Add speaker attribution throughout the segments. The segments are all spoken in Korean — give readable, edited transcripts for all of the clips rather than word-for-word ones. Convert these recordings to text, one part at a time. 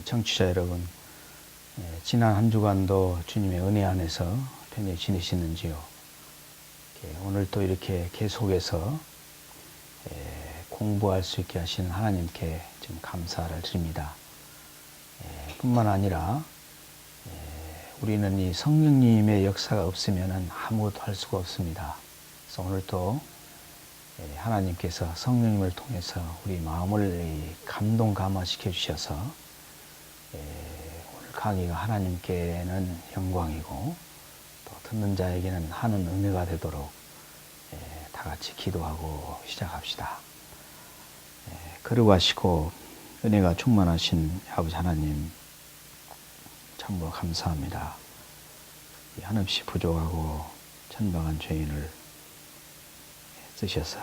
Speaker 1: 청취자 여러분, 지난 한 주간도 주님의 은혜 안에서 편히 지내시는지요? 오늘 또 이렇게 계속해서 공부할 수 있게 하시는 하나님께 좀 감사를 드립니다. 뿐만 아니라 우리는 이 성령님의 역사가 없으면 아무것도 할 수가 없습니다. 그래서 오늘 또 하나님께서 성령님을 통해서 우리 마음을 감동 감화시켜 주셔서 오늘 강의가 하나님께는 영광이고 또 듣는 자에게는 하는 은혜가 되도록 다 같이 기도하고 시작합시다. 거룩하시고 은혜가 충만하신 아버지 하나님, 참으로 감사합니다. 한없이 부족하고 천박한 죄인을 쓰셔서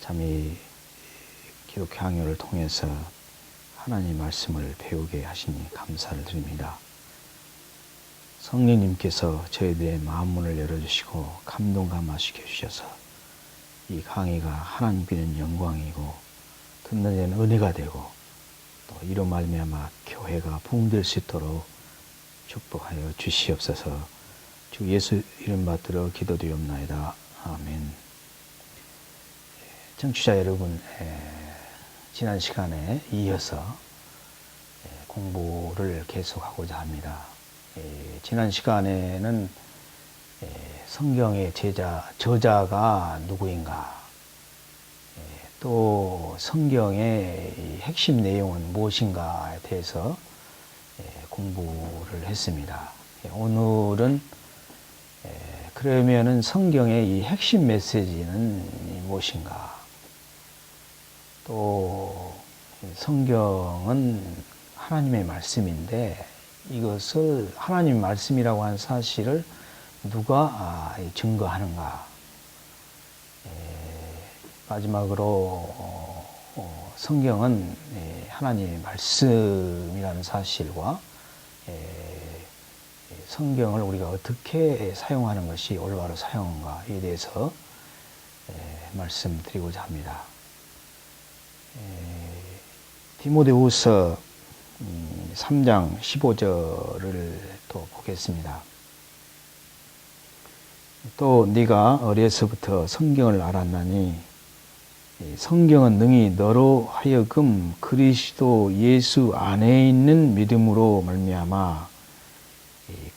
Speaker 1: 참 이 기독교 강요를 통해서 하나님 말씀을 배우게 하시니 감사를 드립니다. 성령님께서 저희들의 마음문을 열어주시고 감동 감화시켜 주셔서 이 강의가 하나님께는 영광이고 듣는 데는 은혜가 되고 또 이로 말미암아 교회가 부흥될 수 있도록 축복하여 주시옵소서. 주 예수 이름 받들어 기도드리옵나이다. 아멘. 청취자 여러분, 지난 시간에 이어서 공부를 계속하고자 합니다. 지난 시간에는 성경의 저자가 누구인가, 또 성경의 핵심 내용은 무엇인가에 대해서 공부를 했습니다. 오늘은 그러면은 성경의 이 핵심 메시지는 무엇인가? 또 성경은 하나님의 말씀인데 이것을 하나님의 말씀이라고 하는 사실을 누가 증거하는가? 마지막으로 성경은 하나님의 말씀이라는 사실과 성경을 우리가 어떻게 사용하는 것이 올바로 사용한가에 대해서 말씀드리고자 합니다. 디모데후서 3장 15절을 또 보겠습니다. 또 네가 어려서부터 성경을 알았나니 성경은 능히 너로 하여금 그리스도 예수 안에 있는 믿음으로 말미암아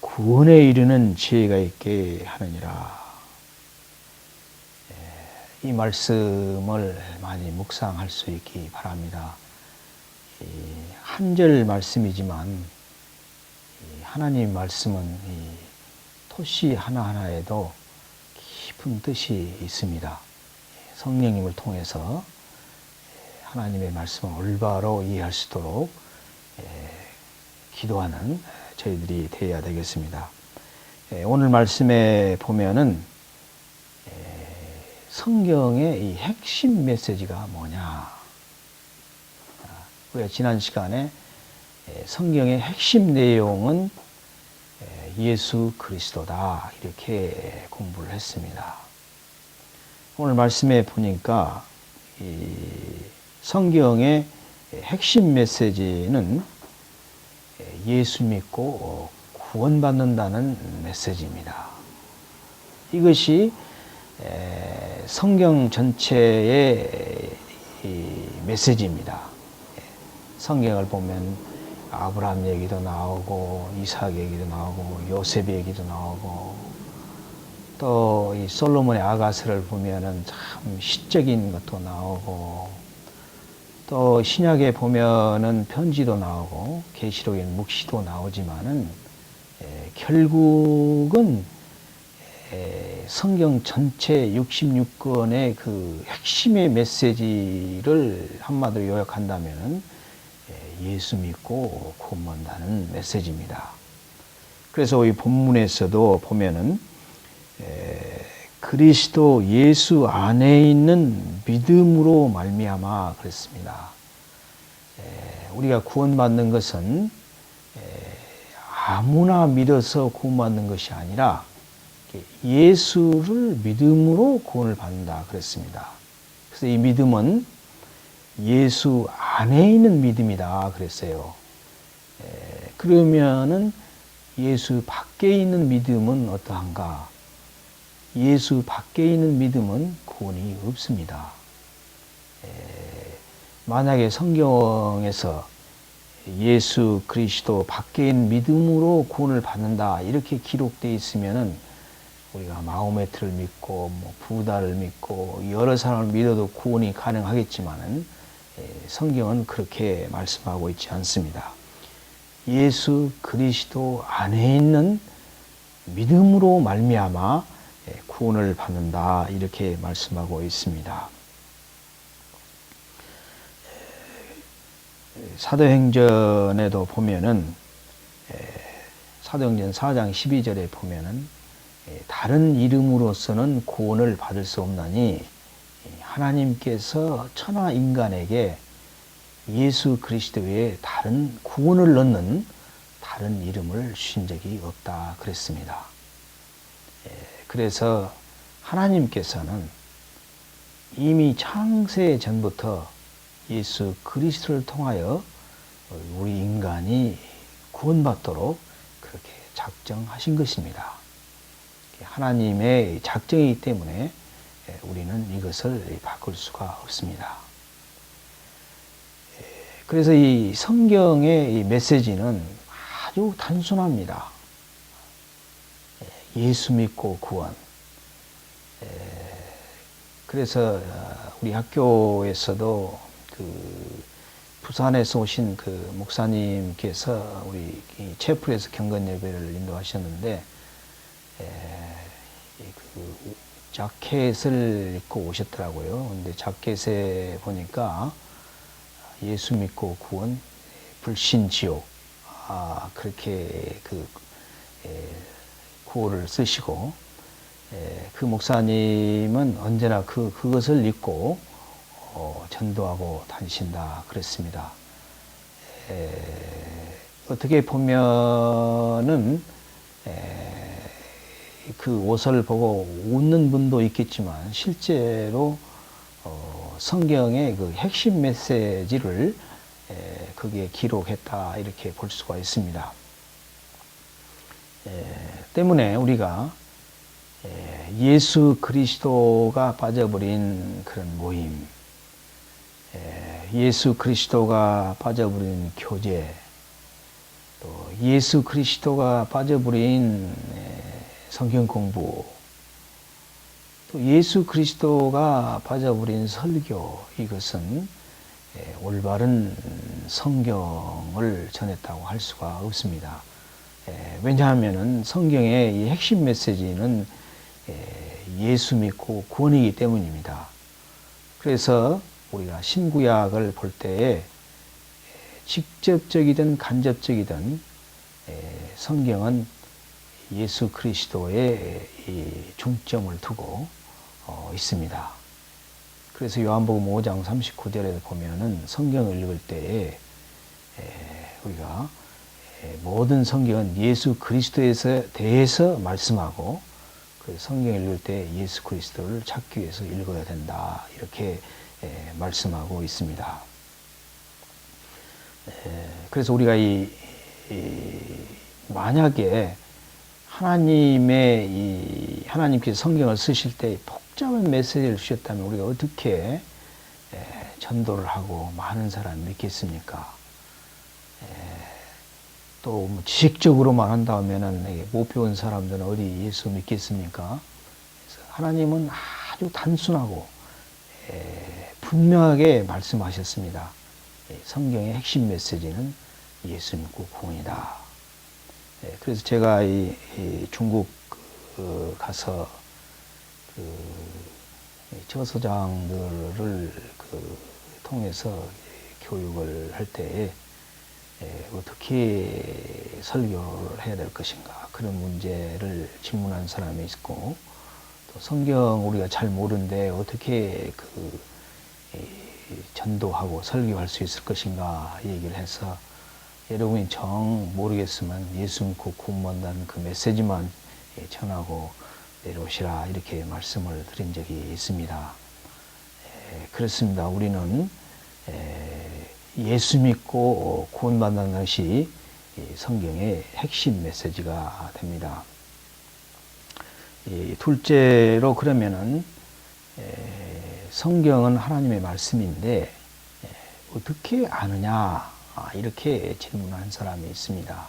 Speaker 1: 구원에 이르는 지혜가 있게 하느니라. 이 말씀을 많이 묵상할 수 있기 바랍니다. 한 절 말씀이지만 하나님 말씀은 토시 하나하나에도 깊은 뜻이 있습니다. 성령님을 통해서 하나님의 말씀을 올바로 이해할 수 있도록 기도하는 저희들이 되어야 되겠습니다. 오늘 말씀에 보면은 성경의 이 핵심 메시지가 뭐냐? 우리가 지난 시간에 성경의 핵심 내용은 예수 그리스도다 이렇게 공부를 했습니다. 오늘 말씀에 보니까 이 성경의 핵심 메시지는 예수 믿고 구원받는다는 메시지입니다. 이것이 성경 전체의 메시지입니다. 성경을 보면 아브라함 얘기도 나오고 이삭 얘기도 나오고 요셉 얘기도 나오고 또 이 솔로몬의 아가서를 보면은 참 시적인 것도 나오고 또 신약에 보면은 편지도 나오고 계시록에는 묵시도 나오지만은 결국은 성경 전체 66권의 그 핵심의 메시지를 한마디로 요약한다면 예수 믿고 구원받는 메시지입니다. 그래서 이 본문에서도 보면은 그리스도 예수 안에 있는 믿음으로 말미암아 그랬습니다. 우리가 구원받는 것은 아무나 믿어서 구원받는 것이 아니라 예수를 믿음으로 구원을 받는다 그랬습니다. 그래서 이 믿음은 예수 안에 있는 믿음이다 그랬어요. 그러면은 예수 밖에 있는 믿음은 어떠한가? 예수 밖에 있는 믿음은 구원이 없습니다. 만약에 성경에서 예수 그리스도 밖에 있는 믿음으로 구원을 받는다 이렇게 기록되어 있으면은 우리가 마호메트를 믿고 뭐 부다를 믿고 여러 사람을 믿어도 구원이 가능하겠지만은 성경은 그렇게 말씀하고 있지 않습니다. 예수 그리스도 안에 있는 믿음으로 말미암아 구원을 받는다 이렇게 말씀하고 있습니다. 사도행전에도 보면은 사도행전 4장 12절에 보면은 다른 이름으로서는 구원을 받을 수 없나니 하나님께서 천하 인간에게 예수 그리스도 외에 다른 구원을 넣는 다른 이름을 주신 적이 없다 그랬습니다. 그래서 하나님께서는 이미 창세 전부터 예수 그리스도를 통하여 우리 인간이 구원받도록 그렇게 작정하신 것입니다. 하나님의 작정이기 때문에 우리는 이것을 바꿀 수가 없습니다. 그래서 이 성경의 이 메시지는 아주 단순합니다. 예수 믿고 구원. 그래서 우리 학교에서도 그 부산에서 오신 그 목사님께서 우리 채플에서 경건 예배를 인도하셨는데 그 자켓을 입고 오셨더라고요. 근데 자켓에 보니까 예수 믿고 구원, 불신 지옥, 그렇게 그 구호를 쓰시고, 그 목사님은 언제나 그것을 입고 전도하고 다니신다 그랬습니다. 어떻게 보면은 그 옷을 보고 웃는 분도 있겠지만 실제로 성경의 그 핵심 메시지를 거기에 기록했다 이렇게 볼 수가 있습니다. 때문에 우리가 예수 그리스도가 빠져버린 그런 모임, 예수 그리스도가 빠져버린 교제, 또 예수 그리스도가 빠져버린 성경 공부, 또 예수 그리스도가 빠져버린 설교, 이것은 올바른 성경을 전했다고 할 수가 없습니다. 왜냐하면 성경의 이 핵심 메시지는 예수 믿고 구원이기 때문입니다. 그래서 우리가 신구약을 볼 때에 직접적이든 간접적이든 성경은 예수 그리스도에 중점을 두고 있습니다. 그래서 요한복음 5장 39절에 보면은 성경을 읽을 때에 우리가 모든 성경은 예수 그리스도에 대해서 말씀하고 그 성경을 읽을 때 예수 그리스도를 찾기 위해서 읽어야 된다 이렇게 말씀하고 있습니다. 그래서 우리가 만약에 하나님께서 성경을 쓰실 때 복잡한 메시지를 주셨다면 우리가 어떻게 전도를 하고 많은 사람이 믿겠습니까? 또 뭐 지식적으로만 한다면은 못 배운 사람들은 어디 예수 믿겠습니까? 그래서 하나님은 아주 단순하고 분명하게 말씀하셨습니다. 성경의 핵심 메시지는 예수 믿고 구원이다. 그래서 제가 이 중국 가서 그 저서장들을 통해서 교육을 할 때에 어떻게 설교를 해야 될 것인가 그런 문제를 질문한 사람이 있고, 또 성경 우리가 잘 모르는데 어떻게 전도하고 설교할 수 있을 것인가 얘기를 해서, 여러분이 정 모르겠으면 예수 믿고 구원받는 그 메시지만 전하고 내려오시라 이렇게 말씀을 드린 적이 있습니다. 그렇습니다. 우리는 예수 믿고 구원받는 것이 이 성경의 핵심 메시지가 됩니다. 둘째로 그러면은 성경은 하나님의 말씀인데 어떻게 아느냐 이렇게 질문한 사람이 있습니다.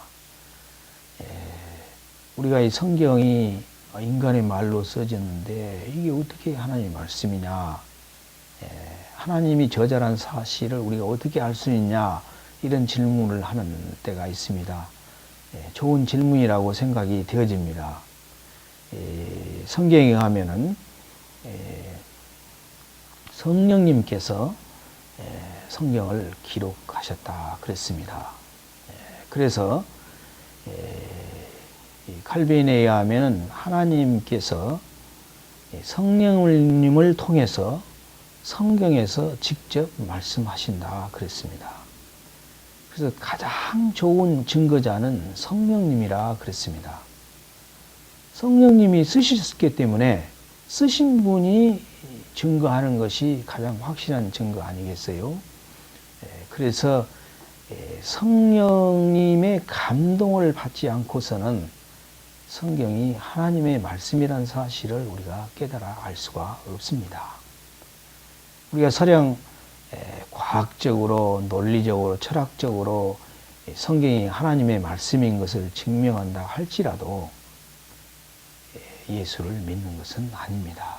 Speaker 1: 우리가 이 성경이 인간의 말로 써졌는데 이게 어떻게 하나님의 말씀이냐, 하나님이 저자란 사실을 우리가 어떻게 알 수 있냐, 이런 질문을 하는 때가 있습니다. 좋은 질문이라고 생각이 되어집니다. 성경에 의하면은 성령님께서 성경을 기록하셨다 그랬습니다. 그래서 칼빈에 의하면 하나님께서 성령님을 통해서 성경에서 직접 말씀하신다 그랬습니다. 그래서 가장 좋은 증거자는 성령님이라 그랬습니다. 성령님이 쓰셨기 때문에 쓰신 분이 증거하는 것이 가장 확실한 증거 아니겠어요? 그래서 성령님의 감동을 받지 않고서는 성경이 하나님의 말씀이라는 사실을 우리가 깨달아 알 수가 없습니다. 우리가 설령 과학적으로, 논리적으로, 철학적으로 성경이 하나님의 말씀인 것을 증명한다 할지라도 예수를 믿는 것은 아닙니다.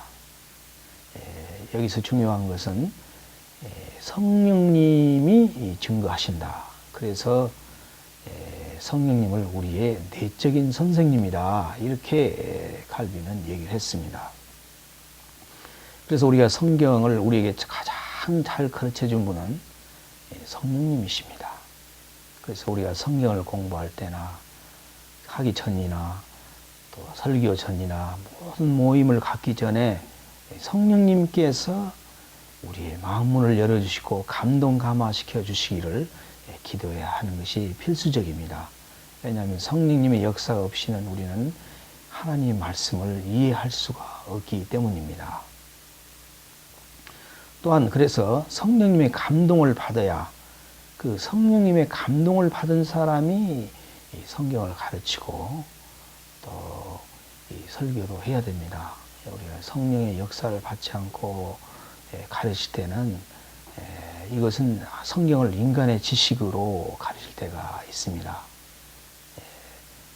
Speaker 1: 여기서 중요한 것은 성령님이 증거하신다. 그래서 성령님을 우리의 내적인 선생님이다. 이렇게 칼빈은 얘기를 했습니다. 그래서 우리가 성경을 우리에게 가장 잘 가르쳐 준 분은 성령님이십니다. 그래서 우리가 성경을 공부할 때나 하기 전이나 또 설교 전이나 모든 모임을 갖기 전에 성령님께서 우리의 마음문을 열어주시고 감동 감화시켜 주시기를 기도해야 하는 것이 필수적입니다. 왜냐하면 성령님의 역사가 없이는 우리는 하나님의 말씀을 이해할 수가 없기 때문입니다. 또한 그래서 성령님의 감동을 받아야, 그 성령님의 감동을 받은 사람이 성경을 가르치고 또 설교도 해야 됩니다. 우리가 성령의 역사를 받지 않고 가르칠 때는 이것은 성경을 인간의 지식으로 가르칠 때가 있습니다.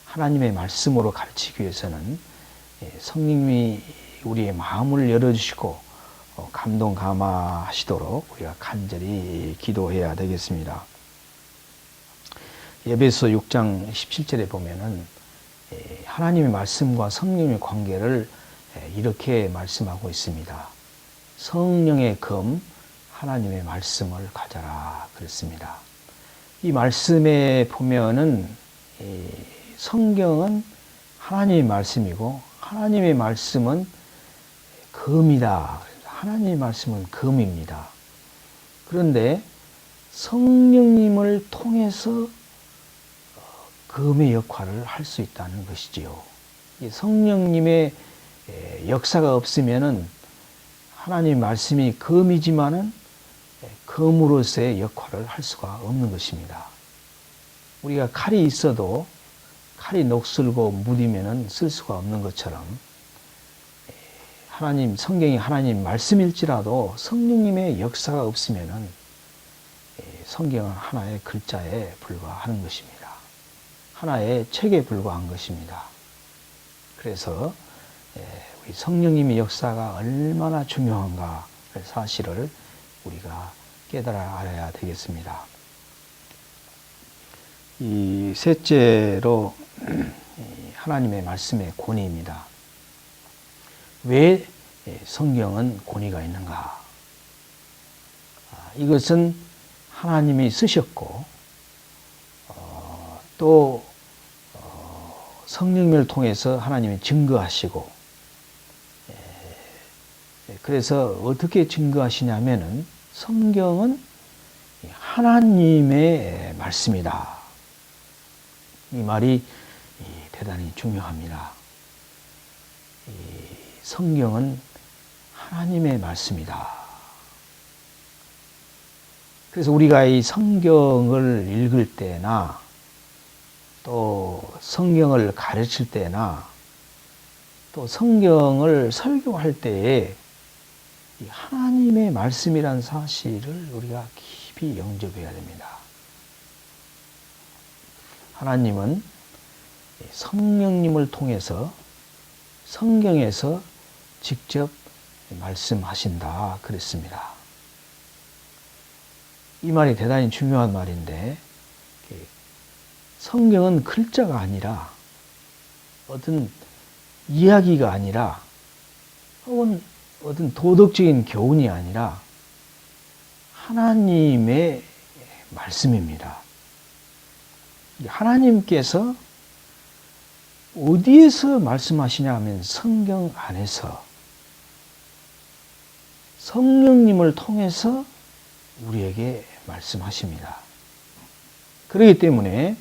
Speaker 1: 하나님의 말씀으로 가르치기 위해서는 성령님이 우리의 마음을 열어주시고 감동 감화하시도록 우리가 간절히 기도해야 되겠습니다. 에베소 6장 17절에 보면은 하나님의 말씀과 성령의 관계를 이렇게 말씀하고 있습니다. 성령의 검, 하나님의 말씀을 가져라 그랬습니다. 이 말씀에 보면은 성경은 하나님의 말씀이고 하나님의 말씀은 검이다. 하나님의 말씀은 검입니다. 그런데 성령님을 통해서 검의 역할을 할 수 있다는 것이지요. 성령님의 역사가 없으면은 하나님의 말씀이 검이지만은 검으로서의 역할을 할 수가 없는 것입니다. 우리가 칼이 있어도 칼이 녹슬고 무디면은 쓸 수가 없는 것처럼 성경이 하나님 말씀일지라도 성령님의 역사가 없으면은 성경은 하나의 글자에 불과하는 것입니다. 하나의 책에 불과한 것입니다. 그래서 우리 성령님의 역사가 얼마나 중요한가 사실을 우리가 깨달아 알아야 되겠습니다. 이 셋째로 하나님의 말씀의 권위입니다. 왜 성경은 권위가 있는가? 이것은 하나님이 쓰셨고 또 성령님을 통해서 하나님이 증거하시고, 그래서 어떻게 증거하시냐면은 성경은 하나님의 말씀이다. 이 말이 대단히 중요합니다. 성경은 하나님의 말씀이다. 그래서 우리가 이 성경을 읽을 때나 또 성경을 가르칠 때나 또 성경을 설교할 때에 이 하나님의 말씀이란 사실을 우리가 깊이 영접해야 됩니다. 하나님은 성령님을 통해서 성경에서 직접 말씀하신다 그랬습니다. 이 말이 대단히 중요한 말인데, 성경은 글자가 아니라 어떤 이야기가 아니라 혹은 어떤 도덕적인 교훈이 아니라 하나님의 말씀입니다. 하나님께서 어디에서 말씀하시냐 하면 성경 안에서 성령님을 통해서 우리에게 말씀하십니다. 그렇기 때문에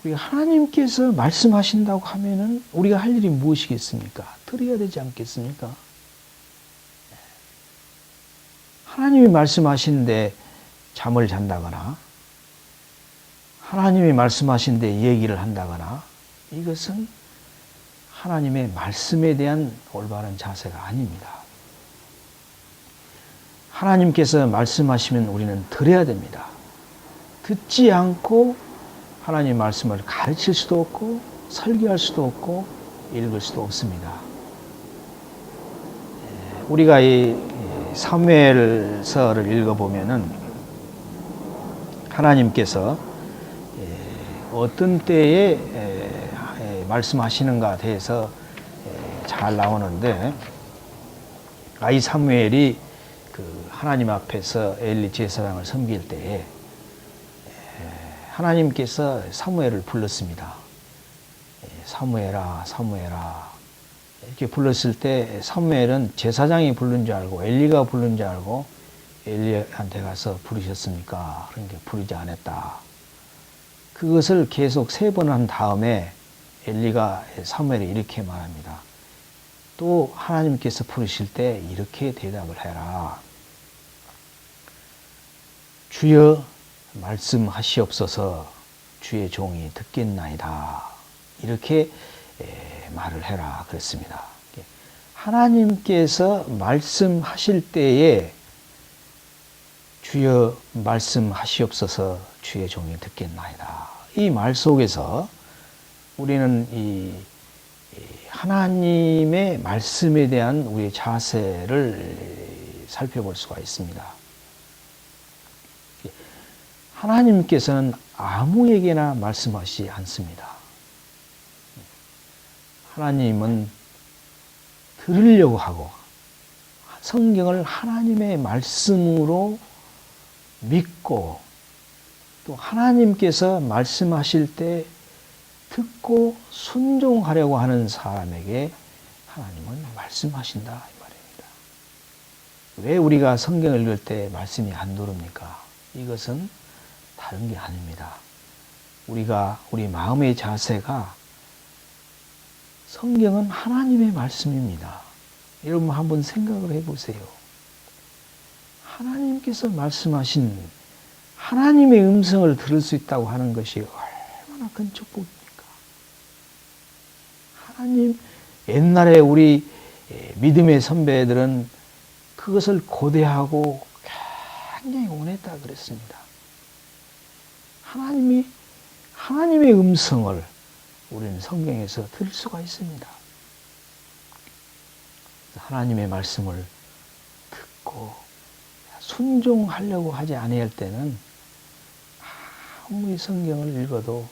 Speaker 1: 우리 하나님께서 말씀하신다고 하면은 우리가 할 일이 무엇이겠습니까? 들어야 되지 않겠습니까? 하나님이 말씀하시는데 잠을 잔다거나 하나님이 말씀하시는데 얘기를 한다거나 이것은 하나님의 말씀에 대한 올바른 자세가 아닙니다. 하나님께서 말씀하시면 우리는 들어야 됩니다. 듣지 않고 하나님 말씀을 가르칠 수도 없고 설교할 수도 없고 읽을 수도 없습니다. 우리가 이 사무엘서를 읽어보면은 하나님께서 어떤 때에 말씀하시는가 대해서 잘 나오는데, 이 사무엘이 그 하나님 앞에서 엘리 제사장을 섬길 때에 하나님께서 사무엘을 불렀습니다. 사무엘아, 사무엘아 이렇게 불렀을 때 사무엘은 제사장이 부른 줄 알고 엘리가 부른 줄 알고 엘리한테 가서 부르셨습니까? 그러니까 부르지 않았다. 그것을 계속 3번 한 다음에 엘리가 사무엘에 이렇게 말합니다. 또 하나님께서 부르실 때 이렇게 대답을 해라. 주여 말씀하시옵소서, 주의 종이 듣겠나이다. 이렇게 말을 해라 그랬습니다. 하나님께서 말씀하실 때에 주여 말씀하시옵소서, 주의 종이 듣겠나이다. 이 말 속에서 우리는 이 하나님의 말씀에 대한 우리의 자세를 살펴볼 수가 있습니다. 하나님께서는 아무에게나 말씀하시지 않습니다. 하나님은 들으려고 하고 성경을 하나님의 말씀으로 믿고 또 하나님께서 말씀하실 때 듣고 순종하려고 하는 사람에게 하나님은 말씀하신다 이 말입니다. 왜 우리가 성경을 읽을 때 말씀이 안 들어옵니까? 이것은 다른 게 아닙니다. 우리 마음의 자세가 성경은 하나님의 말씀입니다. 여러분 한번 생각을 해보세요. 하나님께서 말씀하신 하나님의 음성을 들을 수 있다고 하는 것이 얼마나 큰 축복입니까? 하나님, 옛날에 우리 믿음의 선배들은 그것을 고대하고 굉장히 원했다 그랬습니다. 하나님의 음성을 우리는 성경에서 들을 수가 있습니다. 하나님의 말씀을 듣고 순종하려고 하지 아니할 때는 아무리 성경을 읽어도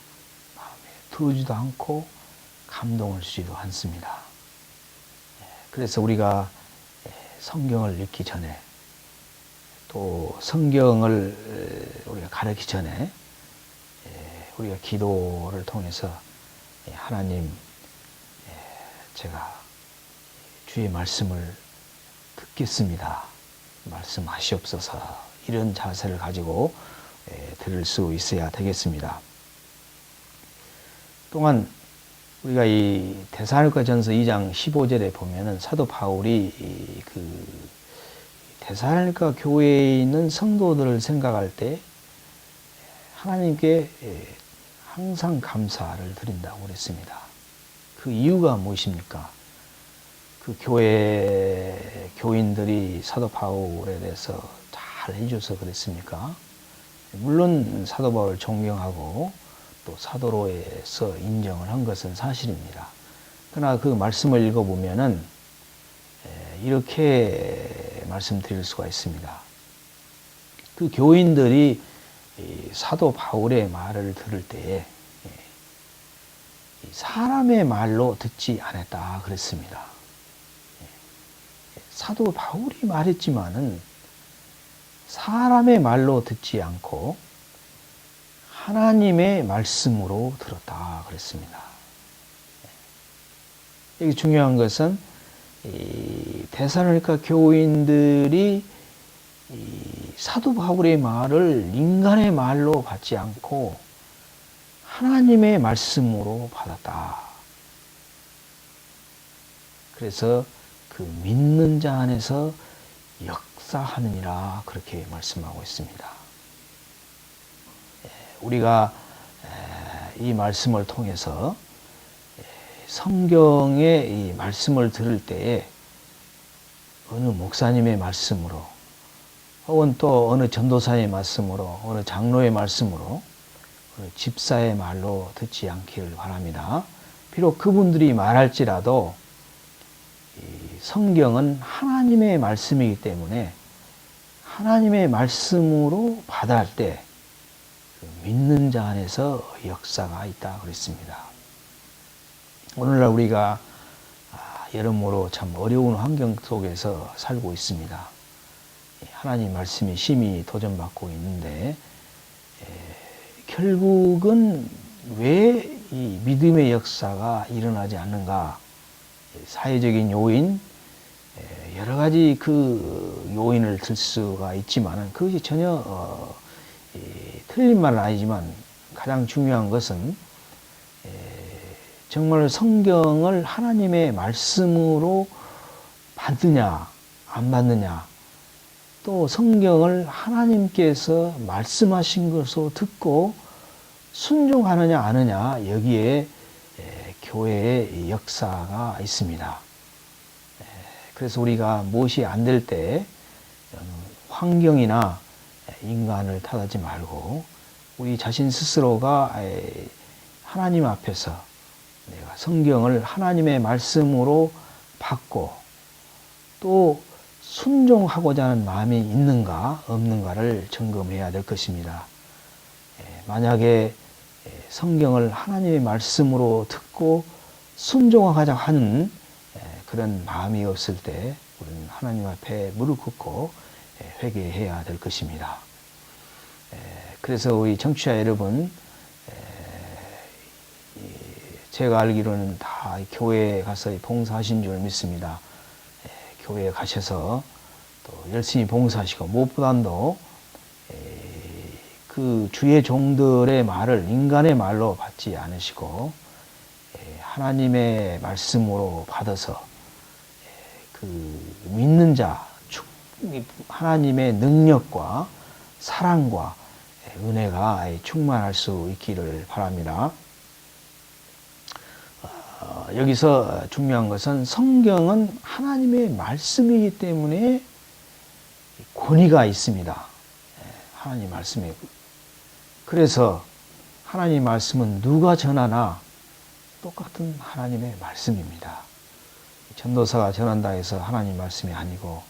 Speaker 1: 마음에 들어오지도 않고 감동을 주지도 않습니다. 그래서 우리가 성경을 읽기 전에 또 성경을 우리가 가르치기 전에 우리가 기도를 통해서 하나님, 제가 주의 말씀을 듣겠습니다. 말씀하시옵소서. 이런 자세를 가지고 들을 수 있어야 되겠습니다. 또한 우리가 이 데살로니가전서 2장 15절에 보면은 사도 바울이 그 데살로니가 교회에 있는 성도들을 생각할 때 항상 감사를 드린다고 그랬습니다. 그 이유가 무엇입니까? 그 교회 교인들이 사도 바울에 대해서 잘 해줘서 그랬습니까? 물론 사도 바울을 존경하고 또 사도로에서 인정을 한 것은 사실입니다. 그러나 그 말씀을 읽어보면은 이렇게 말씀드릴 수가 있습니다. 그 교인들이 사도 바울의 말을 들을 때에 사람의 말로 듣지 않았다 그랬습니다. 사도 바울이 말했지만은 사람의 말로 듣지 않고 하나님의 말씀으로 들었다 그랬습니다. 여기 중요한 것은 데살로니가 교인들이 사도 바울의 말을 인간의 말로 받지 않고 하나님의 말씀으로 받았다. 그래서 그 믿는 자 안에서 역사하느니라 그렇게 말씀하고 있습니다. 우리가 이 말씀을 통해서 성경의 이 말씀을 들을 때에 어느 목사님의 말씀으로 혹은 또 어느 전도사의 말씀으로 어느 장로의 말씀으로 어느 집사의 말로 듣지 않기를 바랍니다. 비록 그분들이 말할지라도 성경은 하나님의 말씀이기 때문에 하나님의 말씀으로 받아할 때 믿는 자 안에서 역사가 있다 그랬습니다. 오늘날 우리가 여러모로 참 어려운 환경 속에서 살고 있습니다. 하나님 말씀이 심히 도전받고 있는데 결국은 왜 이 믿음의 역사가 일어나지 않는가? 사회적인 요인, 여러 가지 그 요인을 들 수가 있지만 그것이 전혀 틀린 말은 아니지만 가장 중요한 것은 정말 성경을 하나님의 말씀으로 받느냐 안 받느냐, 또 성경을 하나님께서 말씀하신 것으로 듣고 순종하느냐 안 하느냐, 여기에 교회의 역사가 있습니다. 그래서 우리가 무엇이 안 될 때 환경이나 인간을 탓하지 말고 우리 자신 스스로가 하나님 앞에서 내가 성경을 하나님의 말씀으로 받고 또 순종하고자 하는 마음이 있는가 없는가를 점검해야 될 것입니다. 만약에 성경을 하나님의 말씀으로 듣고 순종하고자 하는 그런 마음이 없을 때 우리는 하나님 앞에 무릎 꿇고 회개해야 될 것입니다. 그래서 우리 청취자 여러분, 제가 알기로는 다 교회에 가서 봉사하신 줄 믿습니다. 교회에 가셔서 또 열심히 봉사하시고 무엇보다도 그 주의 종들의 말을 인간의 말로 받지 않으시고 하나님의 말씀으로 받아서 그 믿는 자, 하나님의 능력과 사랑과 은혜가 충만할 수 있기를 바랍니다. 여기서 중요한 것은 성경은 하나님의 말씀이기 때문에 권위가 있습니다. 하나님 말씀에. 그래서 하나님 말씀은 누가 전하나 똑같은 하나님의 말씀입니다. 전도사가 전한다 해서 하나님 말씀이 아니고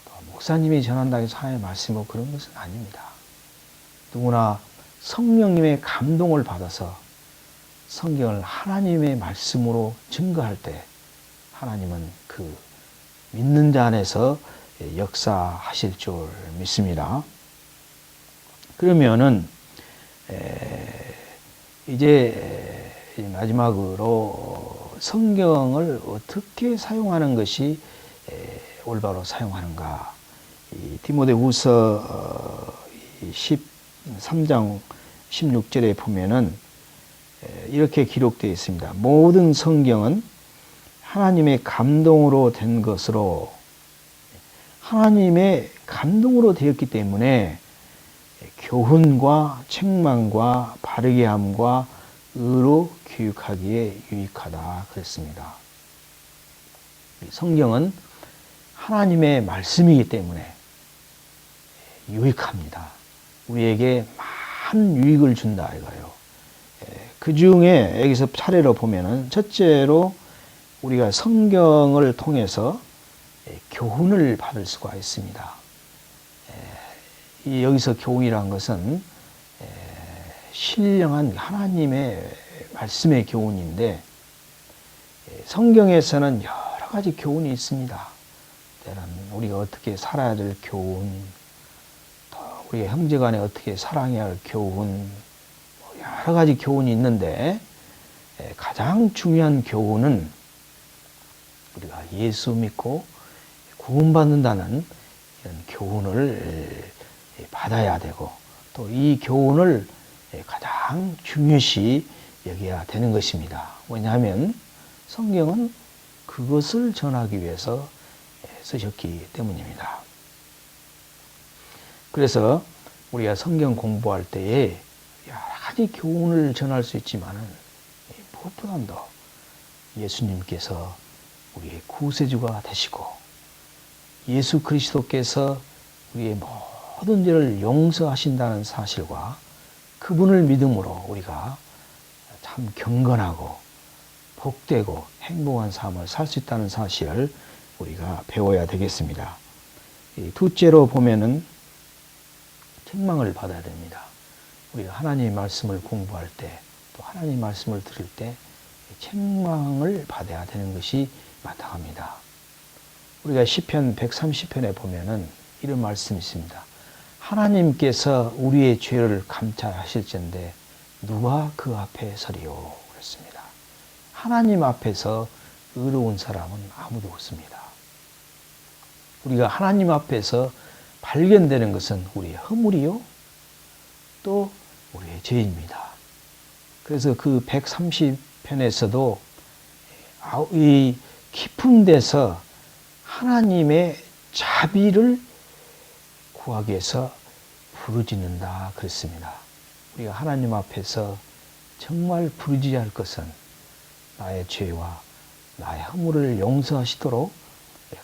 Speaker 1: 또 목사님이 전한다 해서 하나님의 말씀이고 그런 것은 아닙니다. 누구나 성령님의 감동을 받아서 성경을 하나님의 말씀으로 증거할 때 하나님은 그 믿는 자 안에서 역사하실 줄 믿습니다. 그러면은 이제 마지막으로 성경을 어떻게 사용하는 것이 올바로 사용하는가? 디모데후서 13장 16절에 보면은 이렇게 기록되어 있습니다. 모든 성경은 하나님의 감동으로 된 것으로, 하나님의 감동으로 되었기 때문에 교훈과 책망과 바르게 함과 의로 교육하기에 유익하다 그랬습니다. 성경은 하나님의 말씀이기 때문에 유익합니다. 우리에게 많은 유익을 준다 이거예요. 그 중에 여기서 차례로 보면은 첫째로 우리가 성경을 통해서 교훈을 받을 수가 있습니다. 여기서 교훈이란 것은 신령한 하나님의 말씀의 교훈인데 성경에서는 여러 가지 교훈이 있습니다. 때는 우리가 어떻게 살아야 될 교훈, 또 우리 형제간에 어떻게 사랑해야 할 교훈, 여러 가지 교훈이 있는데 가장 중요한 교훈은 우리가 예수 믿고 구원받는다는 이런 교훈을 받아야 되고 또 이 교훈을 가장 중요시 여겨야 되는 것입니다. 왜냐하면 성경은 그것을 전하기 위해서 쓰셨기 때문입니다. 그래서 우리가 성경 공부할 때에 여러 가지 교훈을 전할 수 있지만은 무엇보다 더 예수님께서 우리의 구세주가 되시고 예수 그리스도께서 우리의 모든 죄를 용서하신다는 사실과 그분을 믿음으로 우리가 참 경건하고 복되고 행복한 삶을 살 수 있다는 사실을 우리가 배워야 되겠습니다. 둘째로 보면은 책망을 받아야 됩니다. 우리가 하나님의 말씀을 공부할 때 또 하나님의 말씀을 들을 때 책망을 받아야 되는 것이 마땅합니다. 우리가 시편 130편에 보면은 이런 말씀이 있습니다. 하나님께서 우리의 죄를 감찰하실진데 누가 그 앞에 서리요? 그랬습니다. 하나님 앞에서 의로운 사람은 아무도 없습니다. 우리가 하나님 앞에서 발견되는 것은 우리의 허물이요, 또 우리의 죄입니다. 그래서 그 130편에서도 이 깊은 데서 하나님의 자비를 구하기 위해서 부르짖는다 그랬습니다. 우리가 하나님 앞에서 정말 부르짖어야 할 것은 나의 죄와 나의 허물을 용서하시도록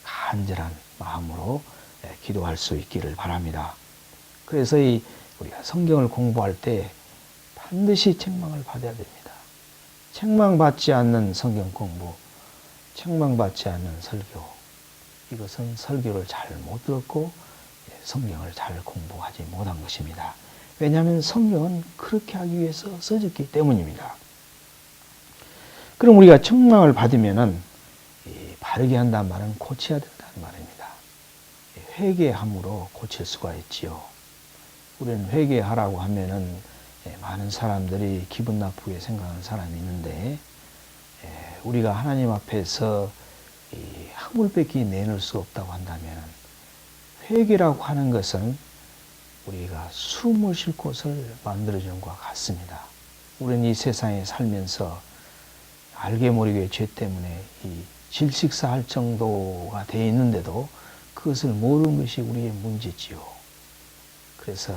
Speaker 1: 간절한 마음으로 기도할 수 있기를 바랍니다. 그래서 우리가 성경을 공부할 때 반드시 책망을 받아야 됩니다. 책망받지 않는 성경 공부, 책망받지 않는 설교, 이것은 설교를 잘 못 들었고 성경을 잘 공부하지 못한 것입니다. 왜냐하면 성경은 그렇게 하기 위해서 써졌기 때문입니다. 그럼 우리가 책망을 받으면은 바르게 한다는 말은 고쳐야 된다는 말입니다. 회개함으로 고칠 수가 있지요. 우리는 회개하라고 하면은 많은 사람들이 기분 나쁘게 생각하는 사람이 있는데 우리가 하나님 앞에서 함물밖에 내놓을 수 없다고 한다면 회개라고 하는 것은 우리가 숨을 쉴 곳을 만들어주는 것과 같습니다. 우리는 이 세상에 살면서 알게 모르게 죄 때문에 이 질식사할 정도가 되어 있는데도 그것을 모르는 것이 우리의 문제지요. 그래서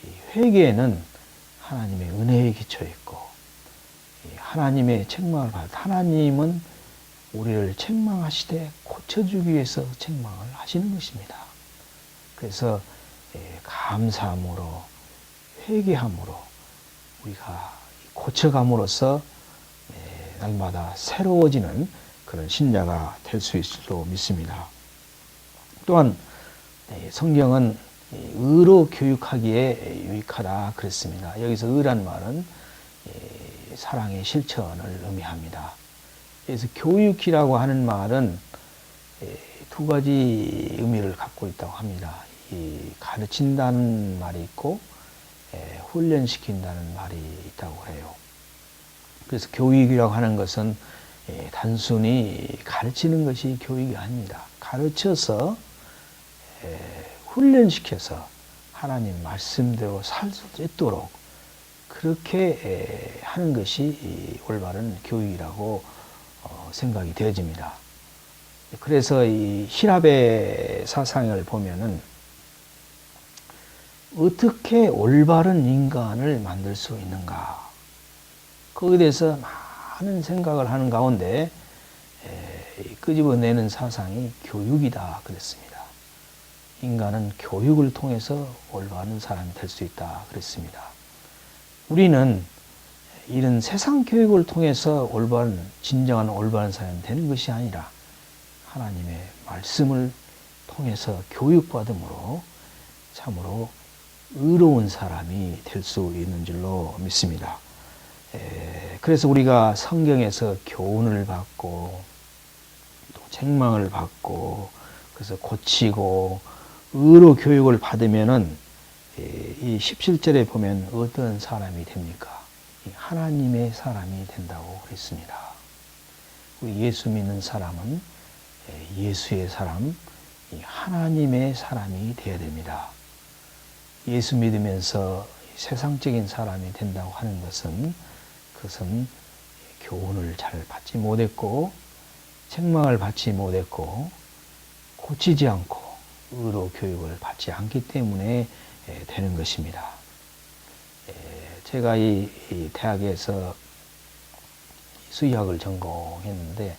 Speaker 1: 이 회개에는 하나님의 은혜에 기초 있고 하나님의 책망을 받아 하나님은 우리를 책망하시되 고쳐주기 위해서 책망을 하시는 것입니다. 그래서 감사함으로 회개함으로 우리가 고쳐감으로써 날마다 새로워지는 그런 신자가 될 수 있을 줄 믿습니다. 또한 성경은 의로 교육하기에 유익하다 그랬습니다. 여기서 의란 말은 사랑의 실천을 의미합니다. 그래서 교육이라고 하는 말은 두 가지 의미를 갖고 있다고 합니다. 가르친다는 말이 있고 훈련시킨다는 말이 있다고 해요. 그래서 교육이라고 하는 것은 단순히 가르치는 것이 교육이 아닙니다. 가르쳐서 훈련시켜서 하나님 말씀대로 살 수 있도록 그렇게 하는 것이 올바른 교육이라고 생각이 되어집니다. 그래서 이 히랍의 사상을 보면은 어떻게 올바른 인간을 만들 수 있는가? 거기에 대해서 많은 생각을 하는 가운데 끄집어내는 사상이 교육이다 그랬습니다. 인간은 교육을 통해서 올바른 사람이 될 수 있다 그랬습니다. 우리는 이런 세상 교육을 통해서 진정한 올바른 사람이 되는 것이 아니라 하나님의 말씀을 통해서 교육받음으로 참으로 의로운 사람이 될 수 있는 줄로 믿습니다. 그래서 우리가 성경에서 교훈을 받고 또 책망을 받고 그래서 고치고 의로 교육을 받으면은 이 17절에 보면 어떤 사람이 됩니까? 하나님의 사람이 된다고 그랬습니다. 우리 예수 믿는 사람은 예수의 사람, 하나님의 사람이 되어야 됩니다. 예수 믿으면서 세상적인 사람이 된다고 하는 것은 그것은 교훈을 잘 받지 못했고 책망을 받지 못했고 고치지 않고 의로 교육을 받지 않기 때문에 되는 것입니다. 제가 이 대학에서 수의학을 전공했는데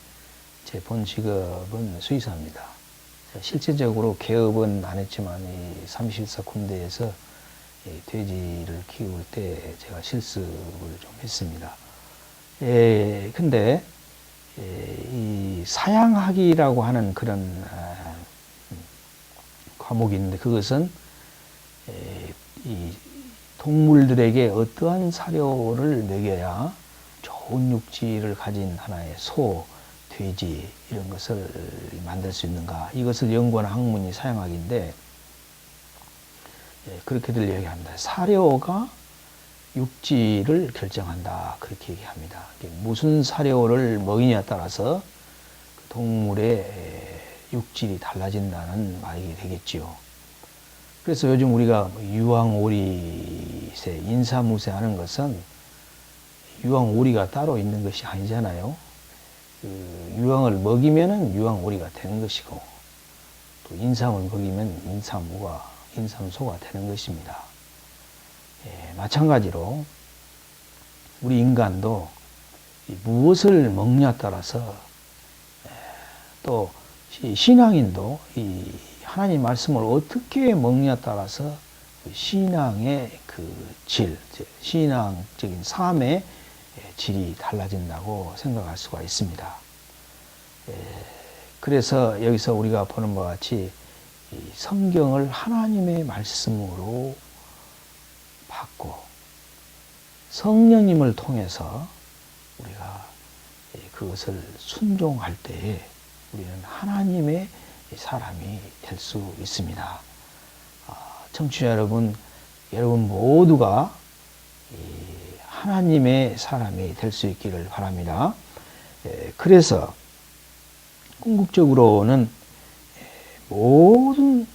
Speaker 1: 제 본 직업은 수의사입니다. 실제적으로 개업은 안 했지만 이 31사 군대에서 돼지를 키울 때 제가 실습을 좀 했습니다. 근데 이 사양학이라고 하는 그런 과목이 있는데 그것은 이 동물들에게 어떠한 사료를 먹여야 좋은 육질을 가진 하나의 소, 돼지 이런 것을 만들 수 있는가, 이것을 연구하는 학문이 사양학인데 그렇게들 얘기합니다. 사료가 육질을 결정한다 그렇게 얘기합니다. 무슨 사료를 먹이냐에 따라서 동물의 육질이 달라진다는 말이 되겠지요. 그래서 요즘 우리가 유황오리새, 인사무새 하는 것은 유황오리가 따로 있는 것이 아니잖아요. 유황을 먹이면은 유황오리가 되는 것이고 또 인삼을 먹이면 인삼소가 되는 것입니다. 마찬가지로 우리 인간도 무엇을 먹냐에 따라서 또 신앙인도 이 하나님 말씀을 어떻게 먹냐에 따라서 신앙의 그 질, 신앙적인 삶의 질이 달라진다고 생각할 수가 있습니다. 그래서 여기서 우리가 보는 바와 같이 이 성경을 하나님의 말씀으로 받고 성령님을 통해서 우리가 그것을 순종할 때에 우리는 하나님의 사람이 될 수 있습니다. 청취자 여러분 모두가 하나님의 사람이 될 수 있기를 바랍니다. 그래서 궁극적으로는 모든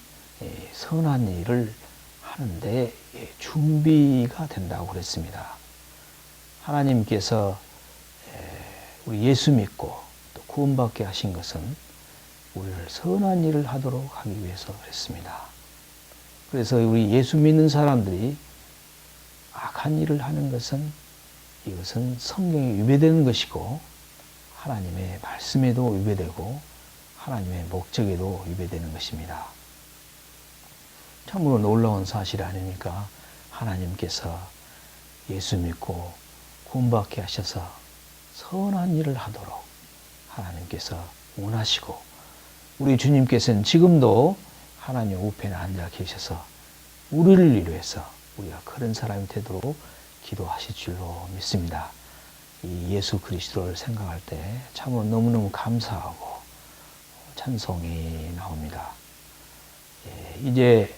Speaker 1: 선한 일을 하는데 준비가 된다고 그랬습니다. 하나님께서 우리 예수 믿고 또 구원받게 하신 것은 우리를 선한 일을 하도록 하기 위해서 그랬습니다. 그래서 우리 예수 믿는 사람들이 악한 일을 하는 것은 이것은 성경에 위배되는 것이고 하나님의 말씀에도 위배되고 하나님의 목적에도 위배되는 것입니다. 참으로 놀라운 사실 아닙니까? 하나님께서 예수 믿고 구원받게 하셔서 선한 일을 하도록 하나님께서 원하시고 우리 주님께서는 지금도 하나님 우편에 앉아 계셔서 우리를 위해서 우리가 그런 사람이 되도록 기도하실 줄로 믿습니다. 이 예수 그리스도를 생각할 때 참으로 너무너무 감사하고 찬송이 나옵니다. 이제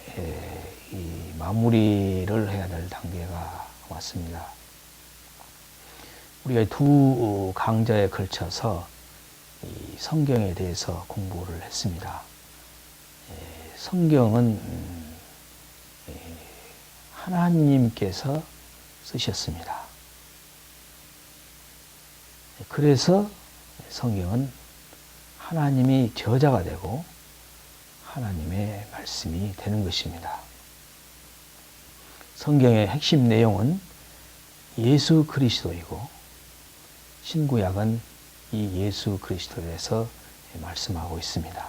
Speaker 1: 이 마무리를 해야 될 단계가 왔습니다. 우리가 두 강좌에 걸쳐서 이 성경에 대해서 공부를 했습니다. 성경은 하나님께서 쓰셨습니다. 그래서 성경은 하나님이 저자가 되고 하나님의 말씀이 되는 것입니다. 성경의 핵심 내용은 예수 그리스도이고 신구약은 이 예수 그리스도에 대해서 말씀하고 있습니다.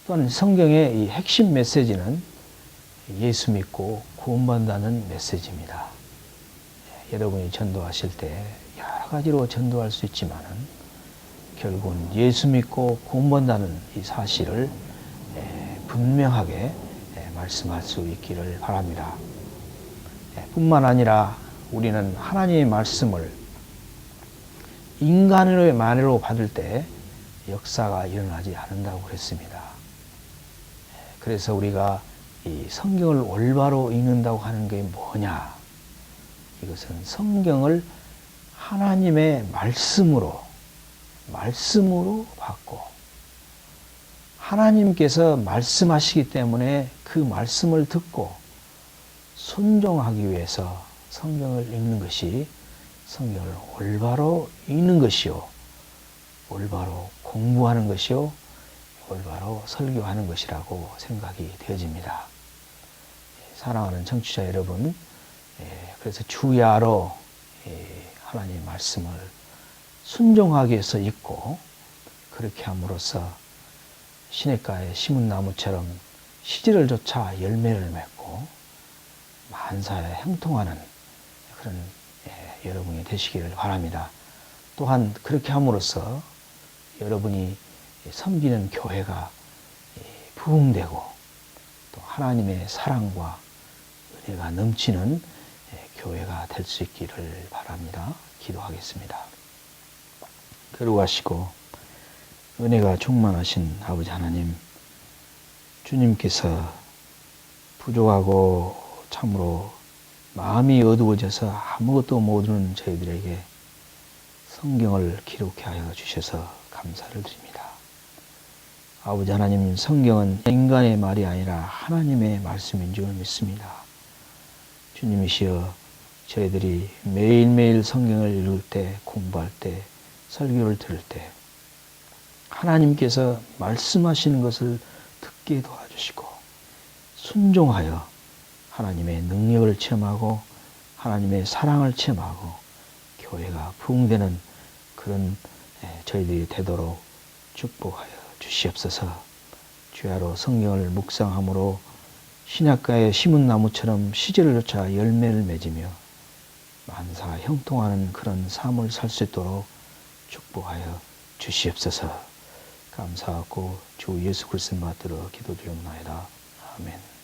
Speaker 1: 또한 성경의 이 핵심 메시지는 예수 믿고 구원받는다는 메시지입니다. 여러분이 전도하실 때 여러 가지로 전도할 수 있지만은 결국은 예수 믿고 구원받는다는 이 사실을 분명하게 말씀할 수 있기를 바랍니다. 뿐만 아니라 우리는 하나님의 말씀을 인간의 말로 받을 때 역사가 일어나지 않는다고 그랬습니다. 그래서 우리가 이 성경을 올바로 읽는다고 하는 게 뭐냐? 이것은 성경을 하나님의 말씀으로 받고 하나님께서 말씀하시기 때문에 그 말씀을 듣고 순종하기 위해서 성경을 읽는 것이 성경을 올바로 읽는 것이요, 올바로 공부하는 것이요, 올바로 설교하는 것이라고 생각이 되어집니다. 사랑하는 청취자 여러분, 그래서 주야로 하나님의 말씀을 순종하기 위해서 읽고 그렇게 함으로써 시냇가에 심은 나무처럼 시지를 쫓아 열매를 맺고 만사에 형통하는 그런 여러분이 되시기를 바랍니다. 또한 그렇게 함으로써 여러분이 섬기는 교회가 부흥되고 또 하나님의 사랑과 은혜가 넘치는 교회가 될 수 있기를 바랍니다. 기도하겠습니다. 거룩하시고 은혜가 충만하신 아버지 하나님, 주님께서 부족하고 참으로 마음이 어두워져서 아무것도 모르는 저희들에게 성경을 기록해 하여 주셔서 감사를 드립니다. 아버지 하나님, 성경은 인간의 말이 아니라 하나님의 말씀인 줄 믿습니다. 주님이시여, 저희들이 매일매일 성경을 읽을 때, 공부할 때, 설교를 들을 때 하나님께서 말씀하시는 것을 듣게 도와주시고 순종하여 하나님의 능력을 체험하고 하나님의 사랑을 체험하고 교회가 부흥되는 그런 저희들이 되도록 축복하여 주시옵소서. 주야로 성경을 묵상함으로 시냇가에 심은 나무처럼 시절을 쫓아 열매를 맺으며 만사 형통하는 그런 삶을 살 수 있도록 축복하여 주시옵소서. 감사하고 주 예수 그리스도 받들어 기도드리옵나이다. 아멘.